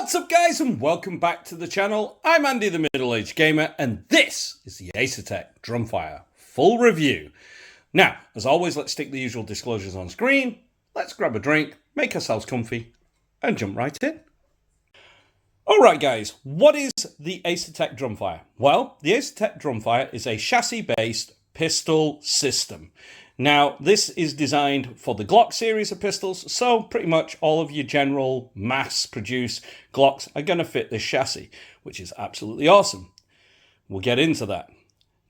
What's up guys and welcome back to the channel. I'm Andy the Middle-Aged Gamer and this is the Acetech Drumfire full review. Now, as always, let's stick the usual disclosures on screen. Let's grab a drink, make ourselves comfy and jump right in. Alright guys, what is the Acetech Drumfire? Well, the Acetech Drumfire is a chassis-based pistol system. Now, this is designed for the Glock series of pistols, so pretty much all of your general mass-produced Glocks are going to fit this chassis, which is absolutely awesome. We'll get into that.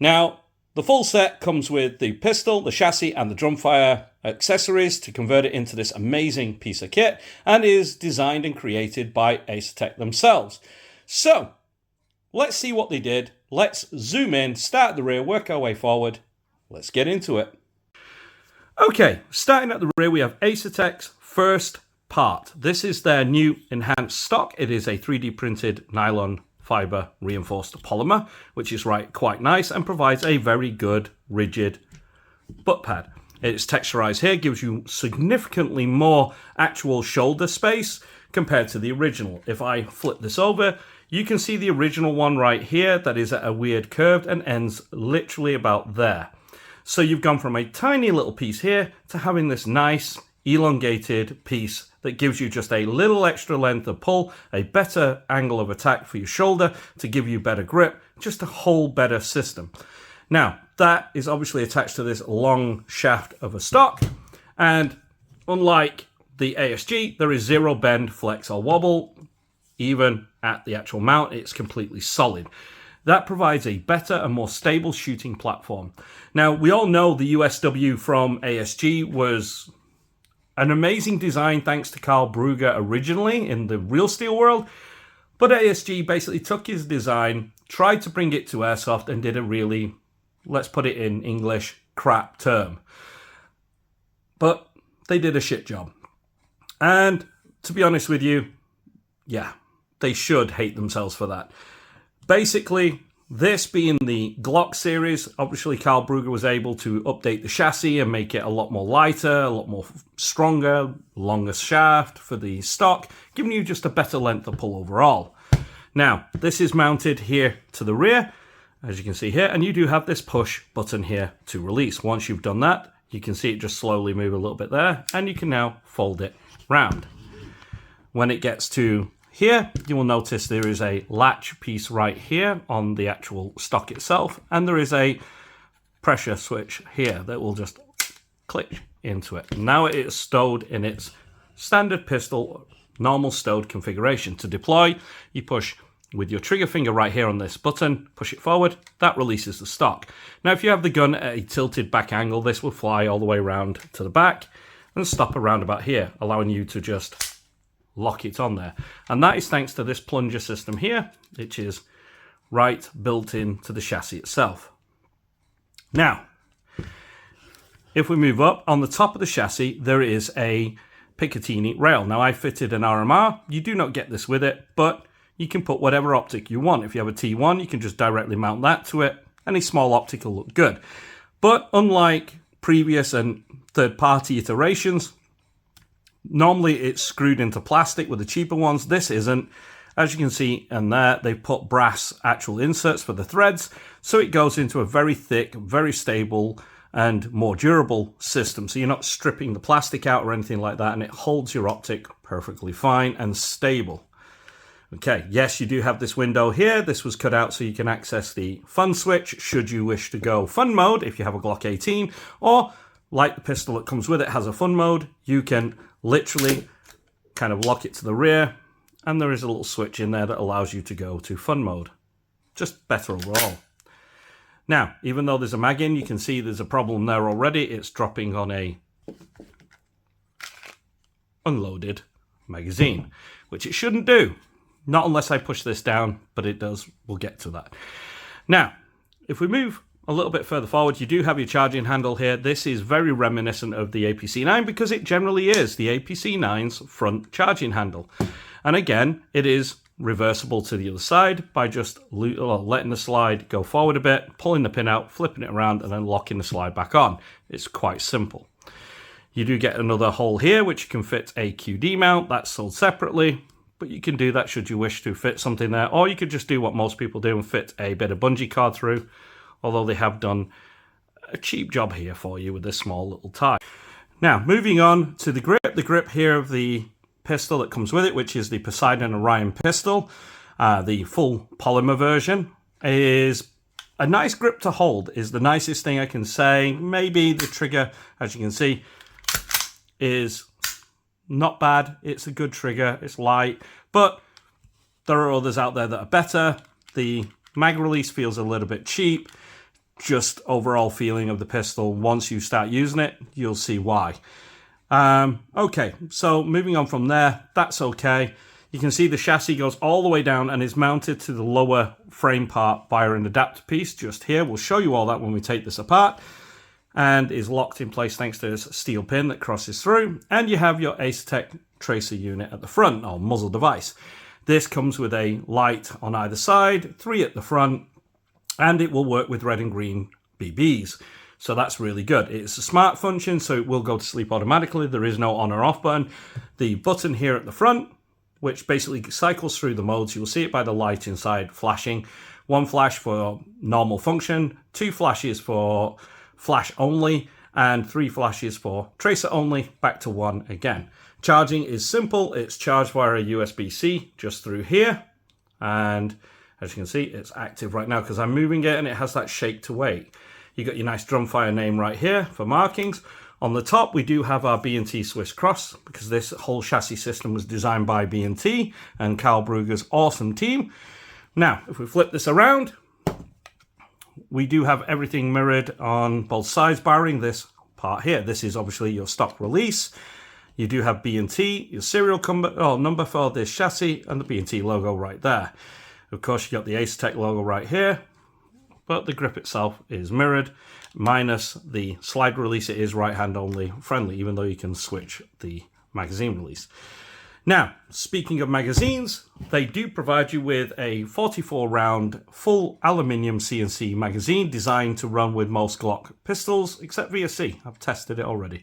Now, the full set comes with the pistol, the chassis, and the Drumfire accessories to convert it into this amazing piece of kit, and is designed and created by Acetech themselves. So, let's see what they did. Let's zoom in, start at the rear, work our way forward. Let's get into it. Okay, starting at the rear, we have Acetech's first part. This is their new enhanced stock. It is a 3D printed nylon fiber reinforced polymer, which is quite nice and provides a very good rigid butt pad. It's texturized here, gives you significantly more actual shoulder space compared to the original. If I flip this over, you can see the original one right here that is at a weird curve and ends literally about there. So you've gone from a tiny little piece here to having this nice elongated piece that gives you just a little extra length of pull, a better angle of attack for your shoulder to give you better grip, just a whole better system. Now, that is obviously attached to this long shaft of a stock, and unlike the ASG, there is zero bend, flex or wobble. Even at the actual mount, it's completely solid. That provides a better and more stable shooting platform. Now, we all know the USW from ASG was an amazing design thanks to Carl Brugger originally in the real steel world, but ASG basically took his design, tried to bring it to Airsoft and did a really, let's put it in English, crap term. But they did a shit job. And to be honest with you, yeah, they should hate themselves for that. Basically, this being the Glock series, obviously Carl Brugger was able to update the chassis and make it a lot more lighter, a lot more stronger, longer shaft for the stock, giving you just a better length of pull overall. Now, this is mounted here to the rear, as you can see here, and you do have this push button here to release. Once you've done that, you can see it just slowly move a little bit there, and you can now fold it round. When it gets to here, you will notice there is a latch piece right here on the actual stock itself, and there is a pressure switch here that will just click into it. Now it is stowed in its standard pistol, normal stowed configuration. To deploy, you push with your trigger finger right here on this button, push it forward, that releases the stock. Now if you have the gun at a tilted back angle, this will fly all the way around to the back and stop around about here, allowing you to just lock it on there. And that is thanks to this plunger system here, which is right built into the chassis itself. Now, if we move up, on the top of the chassis, there is a Picatinny rail. Now, I fitted an RMR. You do not get this with it, but you can put whatever optic you want. If you have a T1, you can just directly mount that to it. Any small optic will look good. But unlike previous and third-party iterations, normally it's screwed into plastic with the cheaper ones. This isn't. As you can see in there, they've put brass actual inserts for the threads, so it goes into a very thick, very stable, and more durable system. So you're not stripping the plastic out or anything like that, and it holds your optic perfectly fine and stable. Okay, yes, you do have this window here. This was cut out so you can access the fun switch should you wish to go fun mode if you have a Glock 18, or like the pistol that comes with it has a fun mode, you can literally kind of lock it to the rear, and there is a little switch in there that allows you to go to fun mode. Just better overall. Now, even though there's a mag in, you can see there's a problem there already. It's dropping on a unloaded magazine, which it shouldn't do. Not unless I push this down, but it does. We'll get to that. Now, if we move a little bit further forward, you do have your charging handle here. This is very reminiscent of the APC-9 because it generally is the APC-9's front charging handle. And again, it is reversible to the other side by just letting the slide go forward a bit, pulling the pin out, flipping it around, and then locking the slide back on. It's quite simple. You do get another hole here, which can fit a QD mount. That's sold separately. but you can do that should you wish to fit something there, or you could just do what most people do and fit a bit of bungee cord through, although they have done a cheap job here for you with this small little tie. Now, moving on to the grip here of the pistol that comes with it, which is the Poseidon Orion pistol, the full polymer version, is a nice grip to hold, is the nicest thing I can say. Maybe the trigger, as you can see, is not bad. It's a good trigger, it's light, but there are others out there that are better. The mag release feels a little bit cheap. Just overall feeling of the pistol, once you start using it, you'll see why. Okay, so moving on from there, that's okay. You can see the chassis goes all the way down and is mounted to the lower frame part via an adapter piece just here. We'll show you all that when we take this apart. And is locked in place thanks to this steel pin that crosses through. And you have your Acetech tracer unit at the front, or muzzle device. This comes with a light on either side, 3 at the front, and it will work with red and green BBs. So that's really good. It's a smart function, so it will go to sleep automatically. There is no on or off button. The button here at the front, which basically cycles through the modes. You'll see it by the light inside flashing. 1 flash for normal function, 2 flashes for flash only, and 3 flashes for tracer only, back to 1 again. Charging is simple. It's charged via a USB-C just through here. And as you can see, it's active right now because I'm moving it and it has that shake to wake. You got your nice Drumfire name right here for markings. On the top, we do have our B&T Swiss Cross because this whole chassis system was designed by B&T and Carl Brugger's awesome team. Now, if we flip this around, we do have everything mirrored on both sides, barring this part here. This is obviously your stock release. You do have B&T, your serial number for this chassis, and the B&T logo right there. Of course, you got the Acetech logo right here, but the grip itself is mirrored, minus the slide release. It is right-hand only friendly, even though you can switch the magazine release. Now, speaking of magazines, they do provide you with a 44-round full aluminium CNC magazine designed to run with most Glock pistols, except VSC. I've tested it already.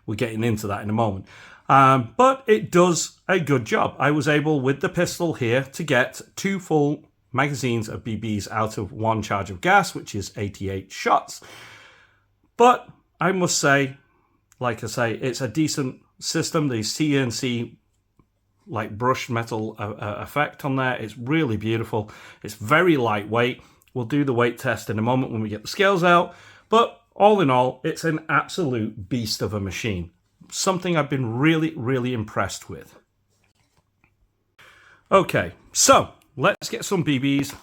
We're getting into that in a moment. But it does a good job. I was able, with the pistol here, to get 2 full magazines of BBs out of 1 charge of gas, which is 88 shots. But I must say, like I say, it's a decent system. The CNC like brushed metal effect on there, it's really beautiful. It's very lightweight. We'll do the weight test in a moment when we get the scales out. But all in all, it's an absolute beast of a machine. Something I've been really, really impressed with. Okay, so let's get some BBs,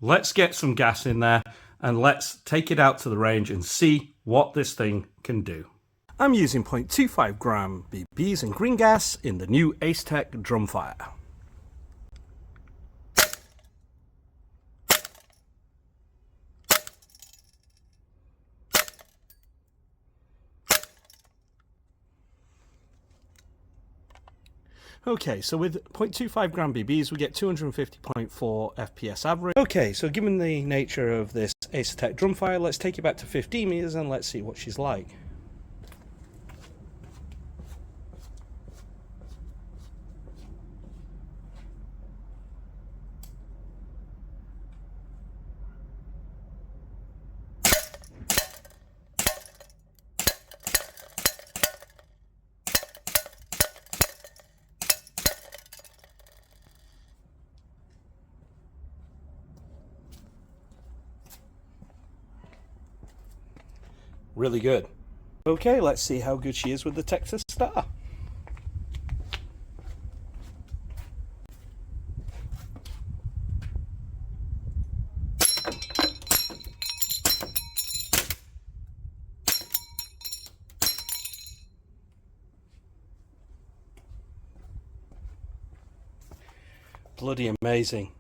let's get some gas in there, and let's take it out to the range and see what this thing can do. I'm using 0.25 gram BBs and Green Gas in the new Acetech Drumfire. Okay, so with 0.25 gram BBs, we get 250.4 FPS average. Okay, so given the nature of this Acetech Drumfire, let's take it back to 15 meters and let's see what she's like. Really good. Okay, let's see how good she is with the Texas Star. Bloody amazing.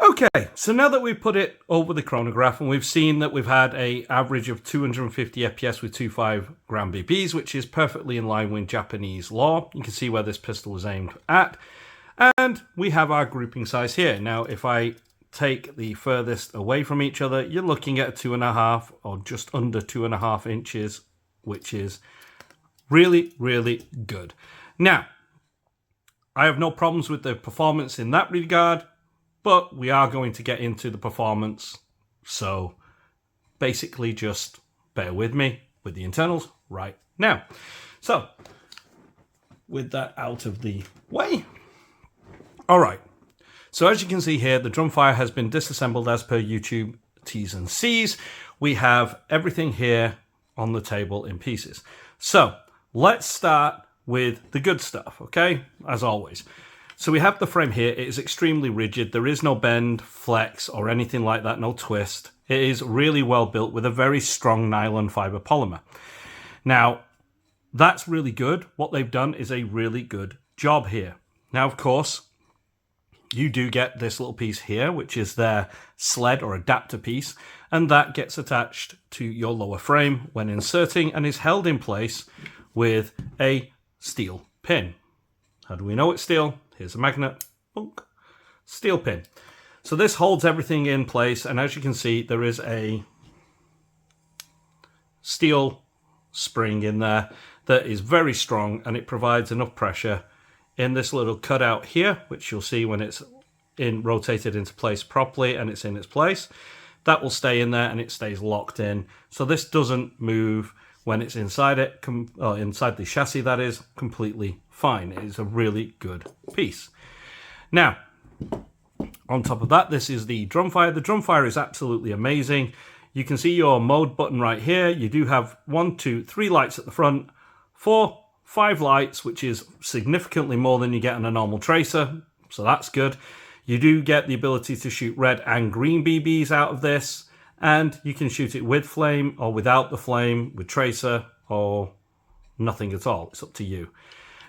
Okay, so now that we've put it over the chronograph and we've seen that we've had an average of 250 FPS with 2.5 gram BBs, which is perfectly in line with Japanese law. You can see where this pistol is aimed at. And we have our grouping size here. Now, if I take the furthest away from each other, you're looking at 2.5 or just under 2.5 inches, which is really, really good. Now, I have no problems with the performance in that regard, but we are going to get into the performance. So basically just bear with me with the internals right now. So with that out of the way. All right. So as you can see here, the Drumfire has been disassembled as per YouTube T's and C's. We have everything here on the table in pieces. So let's start with the good stuff, okay? As always. So we have the frame here. It is extremely rigid. There is no bend, flex, or anything like that, no twist. It is really well built with a very strong nylon fiber polymer. Now, that's really good. What they've done is a really good job here. Now, of course, you do get this little piece here, which is their sled or adapter piece, and that gets attached to your lower frame when inserting and is held in place with a steel pin. How do we know it's steel? Here's a magnet. Boink. Steel pin. So this holds everything in place, and as you can see, there is a steel spring in there that is very strong, and it provides enough pressure in this little cutout here, which you'll see when it's rotated into place properly and it's in its place. That will stay in there and it stays locked in. So this doesn't move when it's inside it, inside the chassis, that is, completely fine. It is a really good piece. Now, on top of that, this is the Drumfire. The Drumfire is absolutely amazing. You can see your mode button right here. You do have 1, 2, 3 lights at the front, 4, 5 lights, which is significantly more than you get on a normal tracer, so that's good. You do get the ability to shoot red and green BBs out of this, and you can shoot it with flame or without the flame, with tracer, or nothing at all. It's up to you.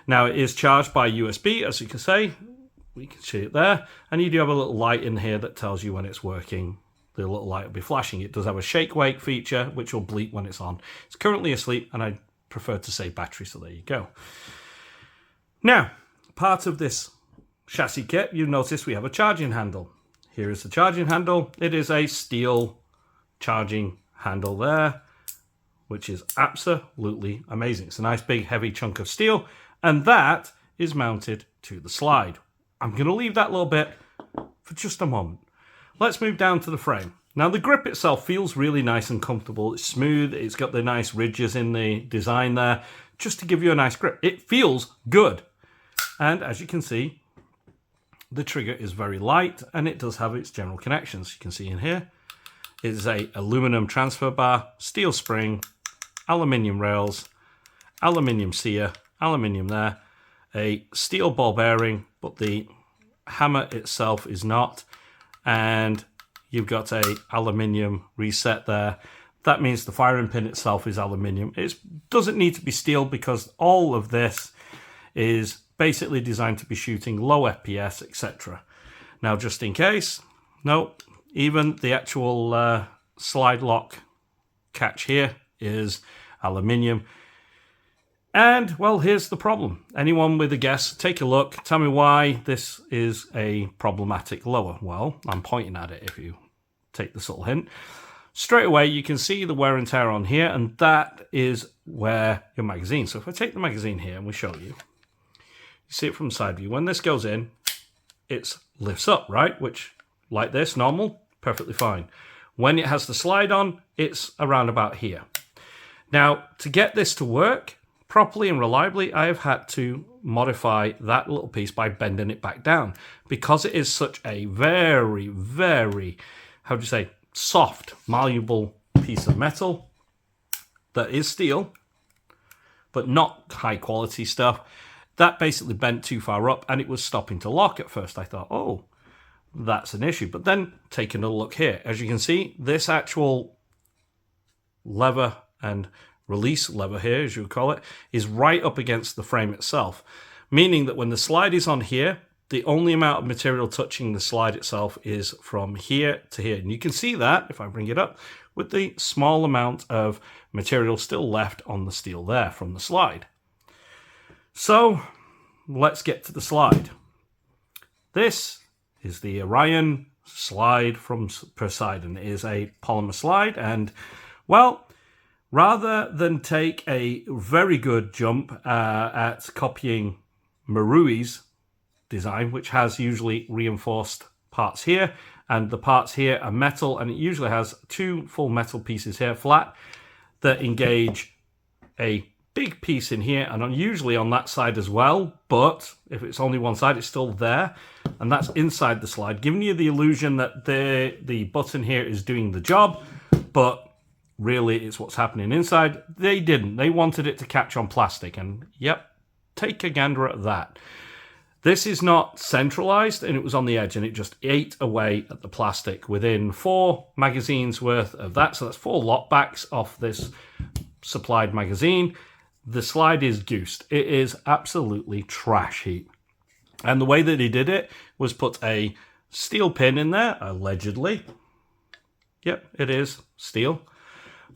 Now, it is charged by USB, as you can see. We can see it there, and you do have a little light in here that tells you when it's working. The little light will be flashing. It does have a shake-wake feature, which will bleep when it's on. It's currently asleep, and I prefer to save battery, so there you go. Now, part of this chassis kit, you notice we have a charging handle. Here is the charging handle. It is a steel charging handle there, which is absolutely amazing. It's a nice big heavy chunk of steel, and that is mounted to the slide. I'm going to leave that little bit for just a moment. Let's move down to the frame. Now, the grip itself feels really nice and comfortable. It's smooth. It's got the nice ridges in the design there, just to give you a nice grip. It feels good. And as you can see, the trigger is very light, and it does have its general connections. You can see in here, it is a aluminum transfer bar, steel spring, aluminium rails, aluminium sear, aluminium there, a steel ball bearing, but the hammer itself is not, and you've got a aluminium reset there. That means the firing pin itself is aluminium. It doesn't need to be steel because all of this is basically designed to be shooting low FPS, etc. Now, just in case, no, even the actual slide lock catch here is aluminium. And, well, here's the problem. Anyone with a guess, take a look. Tell me why this is a problematic lower. Well, I'm pointing at it if you take the subtle hint. Straight away, you can see the wear and tear on here, and that is where your magazine. So if I take the magazine here and we show you, you see it from side view. When this goes in, it lifts up, right? Which, like this, normal, perfectly fine. When it has the slide on, it's around about here. Now, to get this to work properly and reliably, I have had to modify that little piece by bending it back down because it is such a very, very, how do you say, soft, malleable piece of metal that is steel, but not high quality stuff. That basically bent too far up and it was stopping to lock at first. I thought, oh, that's an issue. But then taking a look here, as you can see, this actual lever and release lever here, as you would call it, is right up against the frame itself, meaning that when the slide is on here, the only amount of material touching the slide itself is from here to here. And you can see that, if I bring it up, with the small amount of material still left on the steel there from the slide. So let's get to the slide. This is the Orion slide from Poseidon. It is a polymer slide, and, well, rather than take a very good jump at copying Marui's design, which has usually reinforced parts here, and the parts here are metal, and it usually has 2 full metal pieces here flat that engage a big piece in here, and usually on that side as well, but if it's only one side, it's still there, and that's inside the slide, giving you the illusion that the button here is doing the job, but really it's what's happening inside. They didn't. They wanted it to catch on plastic, and yep, take a gander at that. This is not centralized, and it was on the edge, and it just ate away at the plastic within 4 magazines worth of that, so that's 4 lockbacks off this supplied magazine. The slide is goosed. It is absolutely trash heap. And the way that he did it was put a steel pin in there, allegedly. Yep, it is steel.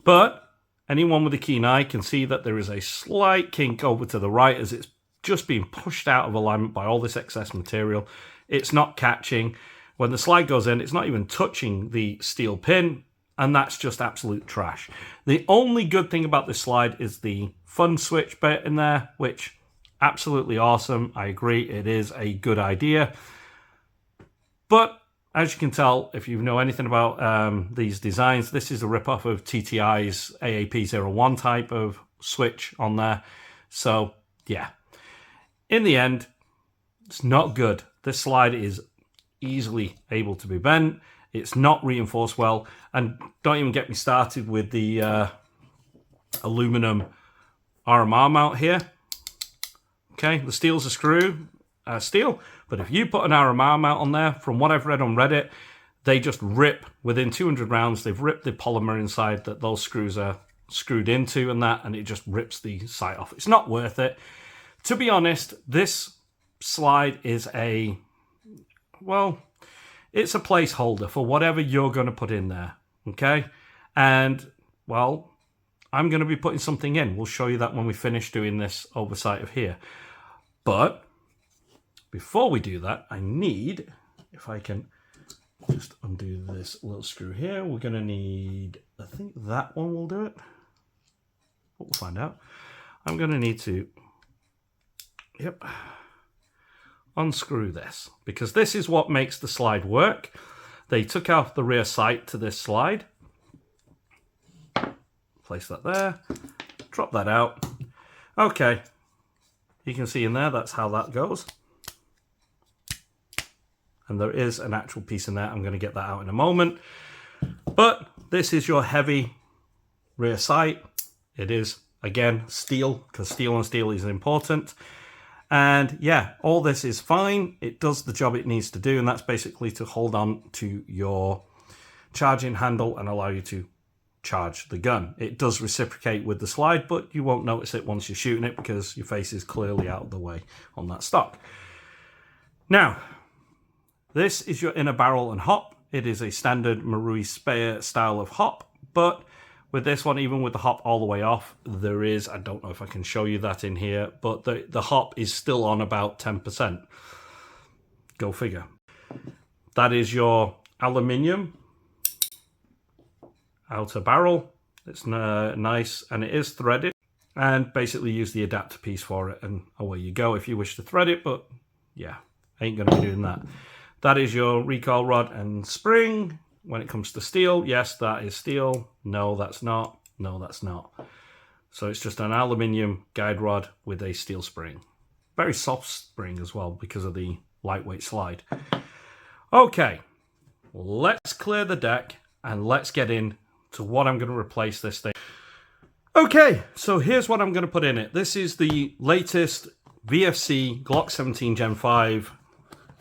But anyone with a keen eye can see that there is a slight kink over to the right as it's just being pushed out of alignment by all this excess material. It's not catching. When the slide goes in, it's not even touching the steel pin, and that's just absolute trash. The only good thing about this slide is the fun switch bit in there, which absolutely awesome. I agree, it is a good idea. But as you can tell, if you know anything about these designs, this is a rip-off of TTI's AAP01 type of switch on there. So, yeah. In the end, it's not good. This slide is easily able to be bent. It's not reinforced well. And don't even get me started with the aluminum RMR mount here. Okay, the steel's a steel, but if you put an RMR mount on there, from what I've read on Reddit, they just rip within 200 rounds. They've ripped the polymer inside that those screws are screwed into and that, and it just rips the sight off. It's not worth it. To be honest, this slide is it's a placeholder for whatever you're going to put in there, okay? And, well, I'm going to be putting something in. We'll show you that when we finish doing this oversight of here. But before we do that, I need, if I can just undo this little screw here, we're going to need, I think that one will do it. We'll find out. I'm going to need to, unscrew this, because this is what makes the slide work. They took out the rear sight to this slide. Place that there. Drop that out. Okay. You can see in there, that's how that goes. And there is an actual piece in there. I'm going to get that out in a moment. But this is your heavy rear sight. It is, again, steel, because steel on steel is important. And yeah, all this is fine. It does the job it needs to do, and that's basically to hold on to your charging handle and allow you to charge the gun. It does reciprocate with the slide, but you won't notice it once you're shooting it because your face is clearly out of the way on that stock. Now, this is your inner barrel and hop. It is a standard Marui Speyer style of hop, but with this one, even with the hop all the way off, there is, I don't know if I can show you that in here, but the hop is still on about 10%. Go figure. That is your aluminium outer barrel. It's nice, and it is threaded. And basically use the adapter piece for it, and away you go if you wish to thread it, but yeah, ain't going to be doing that. That is your recoil rod and spring. When it comes to steel, yes, that is steel. No, that's not. No, that's not. So it's just an aluminium guide rod with a steel spring. Very soft spring as well because of the lightweight slide. Okay, let's clear the deck and let's get in to what I'm going to replace this thing. Okay, so here's what I'm going to put in it. This is the latest VFC Glock 17 Gen 5.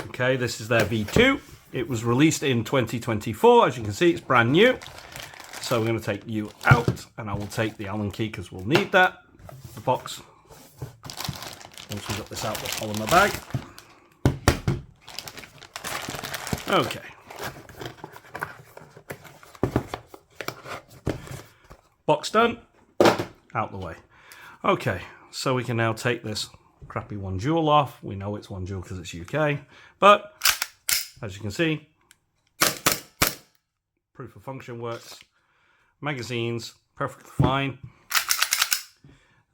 Okay, this is their V2. It was released in 2024. As you can see, it's brand new. So we're going to take you out, and I will take the Allen key because we'll need that. The box. Once we've got this out, let's hold in my bag. Okay. Box done. Out the way. Okay, so we can now take this crappy 1 off. We know it's 1 because it's UK, but as you can see, proof of function works. Magazines, perfectly fine.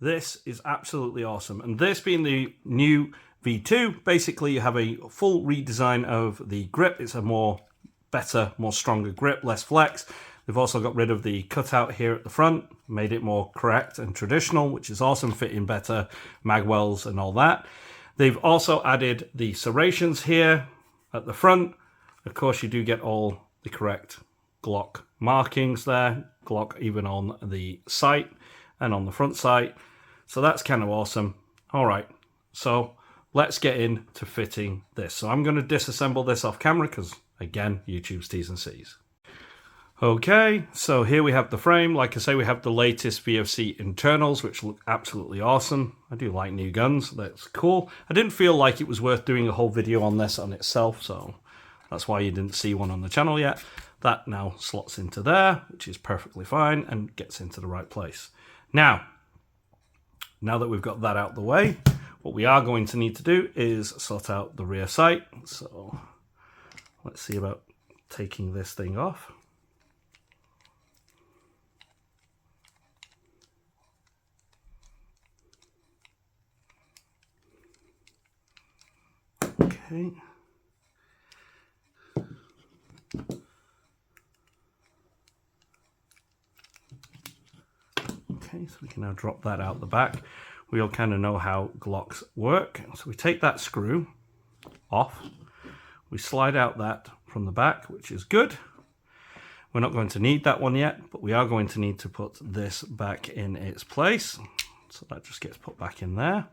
This is absolutely awesome. And this being the new V2, basically you have a full redesign of the grip. It's a better, more stronger grip, less flex. They've also got rid of the cutout here at the front, made it more correct and traditional, which is awesome, fitting better mag wells and all that. They've also added the serrations here at the front. Of course, you do get all the correct Glock markings there, Glock even on the sight and on the front sight. So that's kind of awesome. All right, so let's get into fitting this. So I'm going to disassemble this off camera because, again, YouTube's T's and C's. Okay, so here we have the frame. Like I say, we have the latest VFC internals, which look absolutely awesome. I do like new guns. That's cool. I didn't feel like it was worth doing a whole video on this on itself, so that's why you didn't see one on the channel yet. That now slots into there, which is perfectly fine and gets into the right place. Now that we've got that out the way, what we are going to need to do is sort out the rear sight. So let's see about taking this thing off. Okay. Okay, so we can now drop that out the back. We all kind of know how Glocks work. So we take that screw off. We slide out that from the back, which is good. We're not going to need that one yet, but we are going to need to put this back in its place. So that just gets put back in there,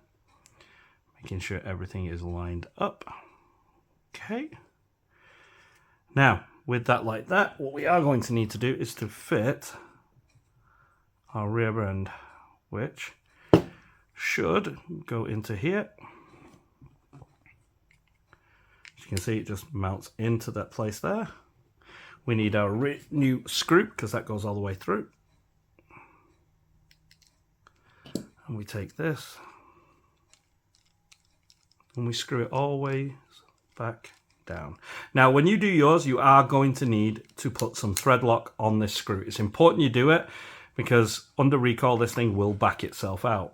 making sure everything is lined up. Okay. Now, with that like that, what we are going to need to do is to fit our rear end, which should go into here. As you can see, it just mounts into that place there. We need our new screw because that goes all the way through. And we take this and we screw it all the way back down. Now, when you do yours, you are going to need to put some thread lock on this screw. It's important you do it because under recoil, this thing will back itself out.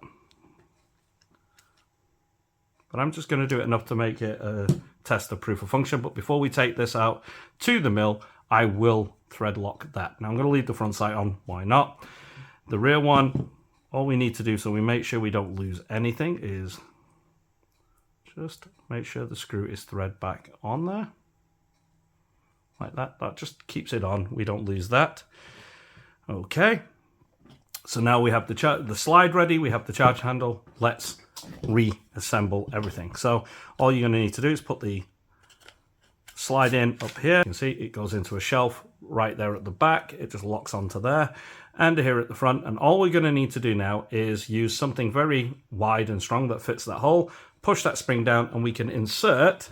But I'm just going to do it enough to make it a test of proof of function. But before we take this out to the mill, I will thread lock that. Now I'm going to leave the front sight on. Why not? The rear one, all we need to do so we make sure we don't lose anything is just make sure the screw is thread back on there. Like that. That just keeps it on. We don't lose that. Okay. So now we have the slide ready. We have the charge handle. Let's reassemble everything. So all you're going to need to do is put the slide in up here. You can see it goes into a shelf right there at the back. It just locks onto there and here at the front. And all we're going to need to do now is use something very wide and strong that fits that hole. Push that spring down and we can insert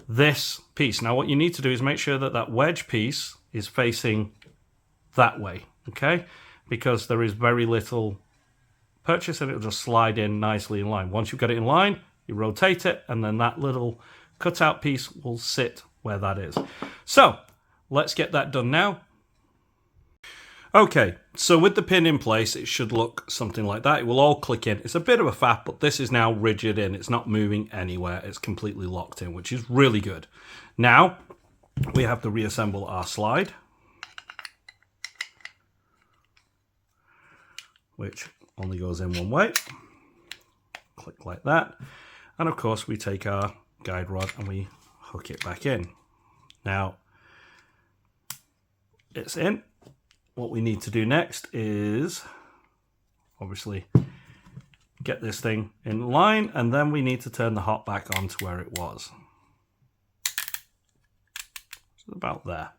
this piece. Now what you need to do is make sure that that wedge piece is facing that way, okay? Because there is very little purchase and it'll just slide in nicely in line. Once you've got it in line, you rotate it and then that little cutout piece will sit where that is. So let's get that done now. Okay, so with the pin in place, it should look something like that. It will all click in. It's a bit of a faff, but this is now rigid in. It's not moving anywhere. It's completely locked in, which is really good. Now, we have to reassemble our slide, which only goes in one way. Click like that. And of course, we take our guide rod and we hook it back in. Now, it's in. What we need to do next is obviously get this thing in line and then we need to turn the hop back on to where it was. So about there.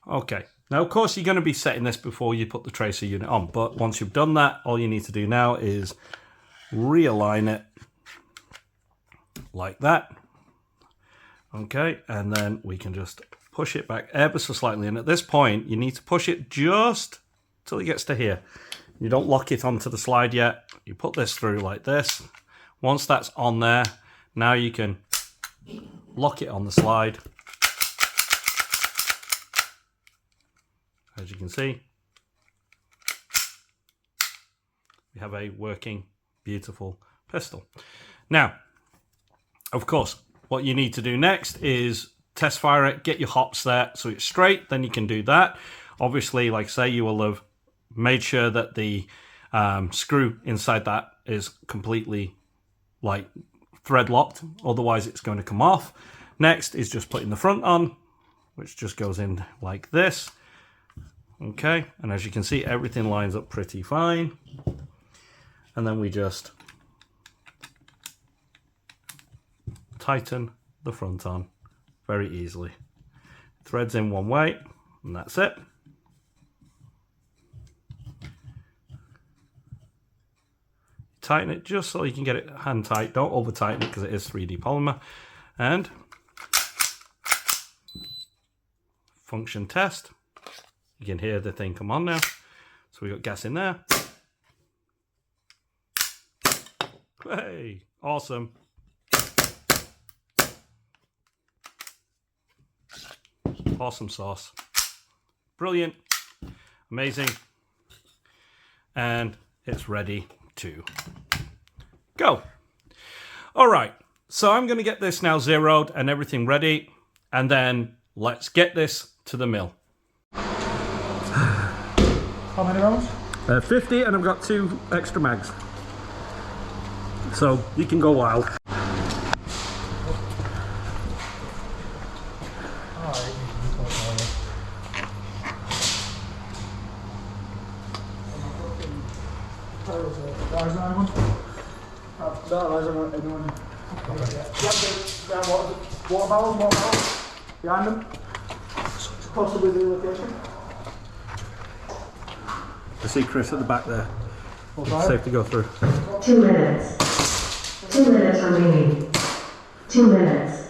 Okay, now of course you're going to be setting this before you put the tracer unit on, but once you've done that, all you need to do now is realign it like that. Okay, and then we can just push it back ever so slightly. And at this point, you need to push it just till it gets to here. You don't lock it onto the slide yet. You put this through like this. Once that's on there, now you can lock it on the slide. As you can see, we have a working, beautiful pistol. Now, of course, what you need to do next is test fire it, get your hops there so it's straight, then you can do that. Obviously, like I say, you will have made sure that the screw inside that is completely like thread locked, otherwise it's going to come off. Next is just putting the front on, which just goes in like this. Okay, and as you can see, everything lines up pretty fine. And then we just tighten the front on very easily. Threads in one way, and that's it. Tighten it just so you can get it hand tight. Don't over tighten it because it is 3D polymer. And function test. You can hear the thing come on now. So we got gas in there. Hey, awesome. Awesome sauce. Brilliant. Amazing. And it's ready to go. All right. So I'm going to get this now zeroed and everything ready. And then let's get this to the mill. How many rounds? 50, and I've got 2 extra mags. So you can go wild. Water barrels behind them. Possibly the location. I see Chris at the back there. Safe to go through. 2 minutes. 2 minutes remaining. 2 minutes.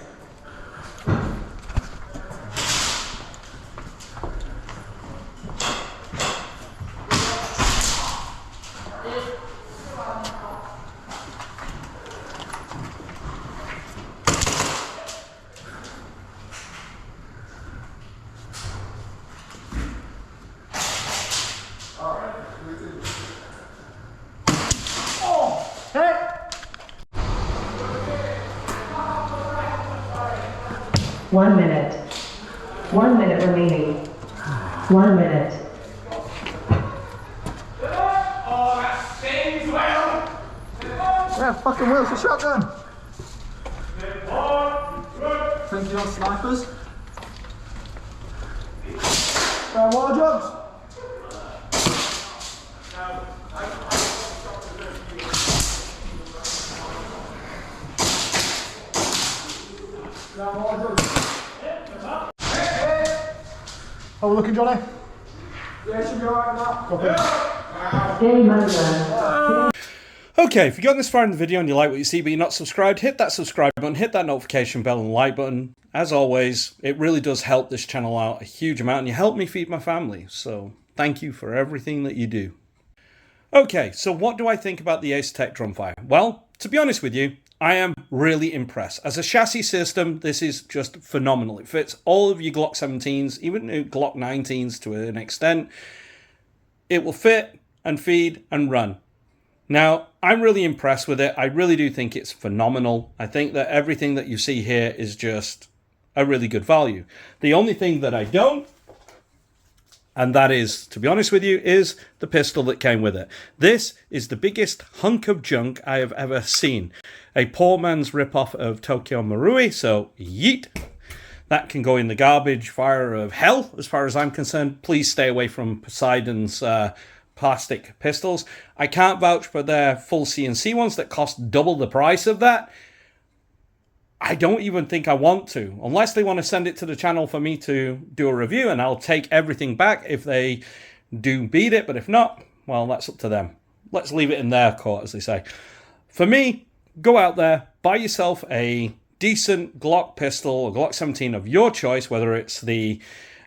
Hey! 1 minute. 1 minute remaining. 1 minute. Oh, that stings well! Yeah, fucking Will's a shotgun. Think you're snipers? Water jugs? How are we looking, Johnny? Yeah, should be alright now. Game over. Okay, if you got this far in the video and you like what you see but you're not subscribed, hit that subscribe button, hit that notification bell and like button. As always, it really does help this channel out a huge amount and you help me feed my family. So thank you for everything that you do. Okay, so what do I think about the Acetech Drumfire? Well, to be honest with you, I am really impressed. As a chassis system, this is just phenomenal. It fits all of your Glock 17s, even Glock 19s to an extent. It will fit and feed and run. Now, I'm really impressed with it. I really do think it's phenomenal. I think that everything that you see here is just a really good value. The only thing that I don't, and that is, to be honest with you, is the pistol that came with it. This is the biggest hunk of junk I have ever seen. A poor man's ripoff of Tokyo Marui, so yeet. That can go in the garbage fire of hell, as far as I'm concerned. Please stay away from Poseidon's plastic pistols. I can't vouch for their full CNC ones that cost double the price of that. I don't even think I want to, unless they want to send it to the channel for me to do a review, and I'll take everything back if they do beat it, but if not, well, that's up to them. Let's leave it in their court, as they say. For me, go out there, buy yourself a decent Glock pistol or Glock 17 of your choice, whether it's the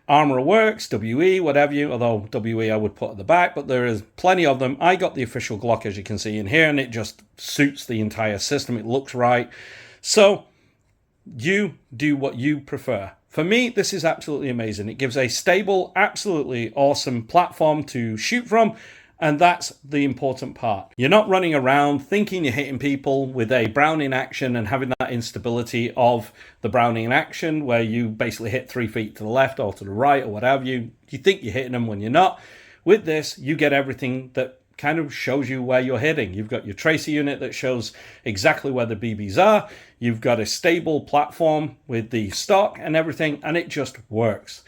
Armor Works, WE, whatever you, although WE I would put at the back, but there is plenty of them. I got the official Glock, as you can see in here, and it just suits the entire system. It looks right. So you do what you prefer. For me, this is absolutely amazing. It gives a stable, absolutely awesome platform to shoot from, And that's the important part. You're not running around thinking you're hitting people with a Browning action and having that instability of the Browning action where you basically hit 3 feet to the left or to the right or whatever. You think you're hitting them when you're not. With this, you get everything that kind of shows you where you're hitting. You've got your tracer unit that shows exactly where the BBs are. You've got a stable platform with the stock and everything, and it just works.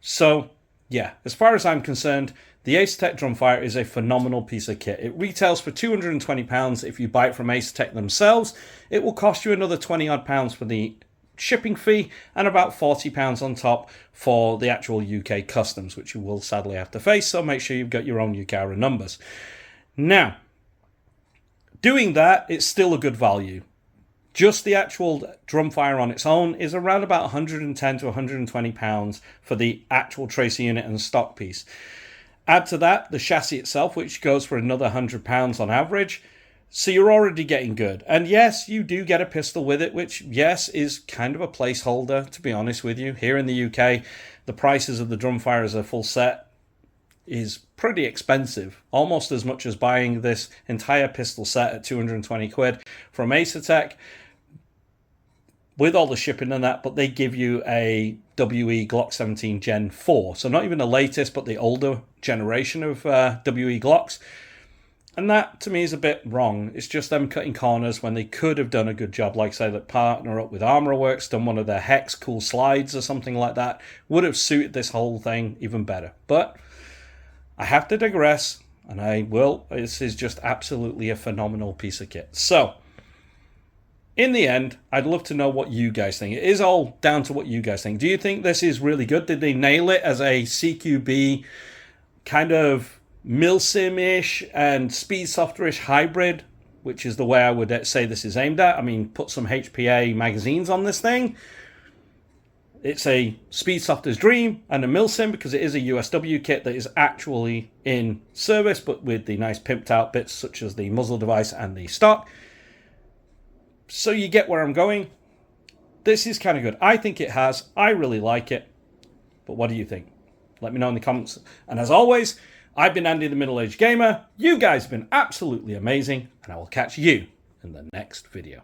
So yeah, as far as I'm concerned, the Acetech Drumfire is a phenomenal piece of kit. It retails for £220 if you buy it from Acetech themselves. It will cost you another 20 odd pounds for the shipping fee and about £40 on top for the actual UK customs, which you will sadly have to face, so make sure you've got your own UCARA numbers. Now, doing that, it's still a good value. Just the actual Drumfire on its own is around about £110 to £120 for the actual tracer unit and stock piece. Add to that the chassis itself, which goes for another £100 on average. So you're already getting good. And yes, you do get a pistol with it, which, yes, is kind of a placeholder, to be honest with you. Here in the UK, the prices of the Drumfire as a full set is pretty expensive. Almost as much as buying this entire pistol set at 220 quid from Acetech, with all the shipping and that, but they give you a WE Glock 17 Gen 4. So not even the latest, but the older generation of WE Glocks. And that, to me, is a bit wrong. It's just them cutting corners when they could have done a good job, like, say, that partner up with Armor Works, done one of their Hex cool slides or something like that. Would have suited this whole thing even better. But I have to digress, and I will. This is just absolutely a phenomenal piece of kit. So, in the end, I'd love to know what you guys think. It is all down to what you guys think. Do you think this is really good? Did they nail it as a CQB kind of milsim-ish and speed softer-ish hybrid, which is the way I would say this is aimed at? I mean, put some HPA magazines on this thing. It's a speed softer's dream and a milsim because it is a USW kit that is actually in service, but with the nice pimped out bits such as the muzzle device and the stock. So you get where I'm going. This is kind of good. I think it has. I really like it. But what do you think? Let me know in the comments. And as always, I've been Andy the Middle-Aged Gamer. You guys have been absolutely amazing. And I will catch you in the next video.